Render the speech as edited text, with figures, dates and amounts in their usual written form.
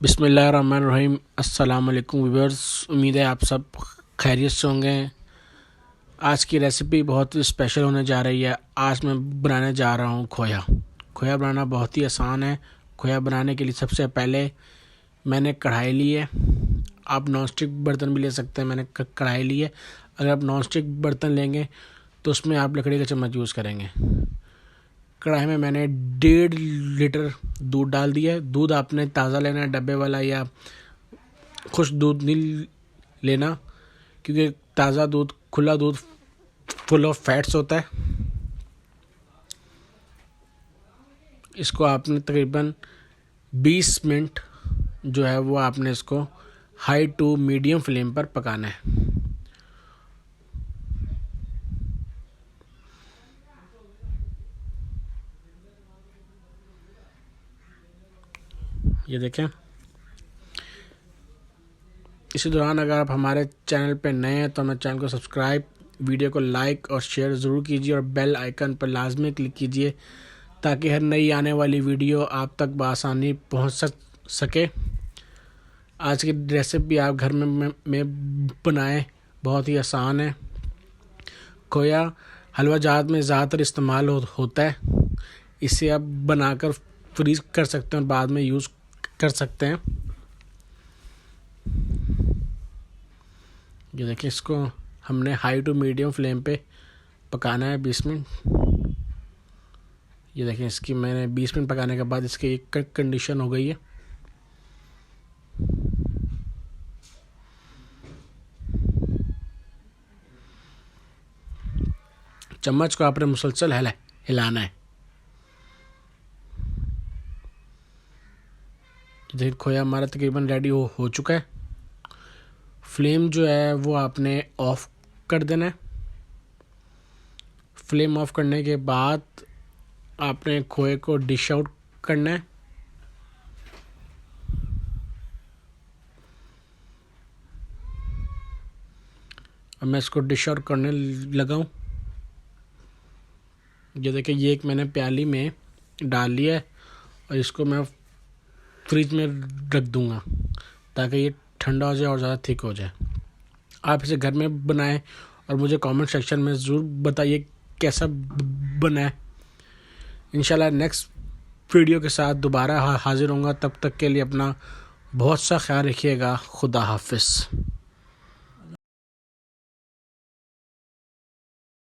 बिस्मिल्लाहिर्रहमानिर्रहीम। अस्सलाम वालेकुम व्यूअर्स, उम्मीद है आप सब खैरियत से होंगे। आज की रेसिपी बहुत ही स्पेशल होने जा रही है। आज मैं बनाने जा रहा हूँ खोया। खोया बनाना बहुत ही आसान है। खोया बनाने के लिए सबसे पहले मैंने कढ़ाई ली है। आप नॉन स्टिक बर्तन भी ले सकते हैं। मैंने कढ़ाई ली है। अगर आप नॉन स्टिक बर्तन लेंगे तो उसमें आप लकड़ी का चम्मच यूज़ करेंगे। कढ़ाई में मैंने 1.5 लीटर दूध डाल दिया है। दूध आपने ताज़ा लेना है, डब्बे वाला या खुश्क दूध नहीं लेना, क्योंकि ताज़ा दूध, खुला दूध फुल ऑफ फैट्स होता है। इसको आपने तकरीबन 20 मिनट जो है वो आपने इसको हाई टू मीडियम फ्लेम पर पकाना है। ये देखें। इसी दौरान अगर आप हमारे चैनल पर नए हैं तो हमारे चैनल को सब्सक्राइब, वीडियो को लाइक और शेयर ज़रूर कीजिए और बेल आइकन पर लाजमी क्लिक कीजिए ताकि हर नई आने वाली वीडियो आप तक बआसानी पहुंच सके। आज की रेसिपी आप घर में बनाएं, बहुत ही आसान है। खोया हलवा जहाज में ज़्यादातर इस्तेमाल होता है। इसे आप बनाकर फ्रीज़ कर सकते हैं और बाद में यूज़ कर सकते हैं। ये देखिए, इसको हमने हाई टू मीडियम फ्लेम पे पकाना है 20 मिनट। ये देखें, इसकी मैंने 20 मिनट पकाने के बाद इसकी एक कंडीशन हो गई है। चम्मच को आपने मुसलसल हिलाना है। देखिए, खोया हमारा तकरीबन रेडी हो चुका है। फ्लेम जो है वो आपने ऑफ कर देना है। फ्लेम ऑफ करने के बाद आपने खोए को डिश आउट करना है। अब मैं इसको डिश आउट करने लगा हूँ। ये देखिए, ये एक मैंने प्याली में डाल लिया है और इसको मैं फ्रिज में रख दूँगा ताकि ये ठंडा हो जाए और ज़्यादा थिक हो जाए। आप इसे घर में बनाएं और मुझे कमेंट सेक्शन में ज़रूर बताइए कैसा बना है। इंशाल्लाह नेक्स्ट वीडियो के साथ दोबारा हाजिर होऊंगा। तब तक के लिए अपना बहुत सा ख्याल रखिएगा। खुदा हाफिज़।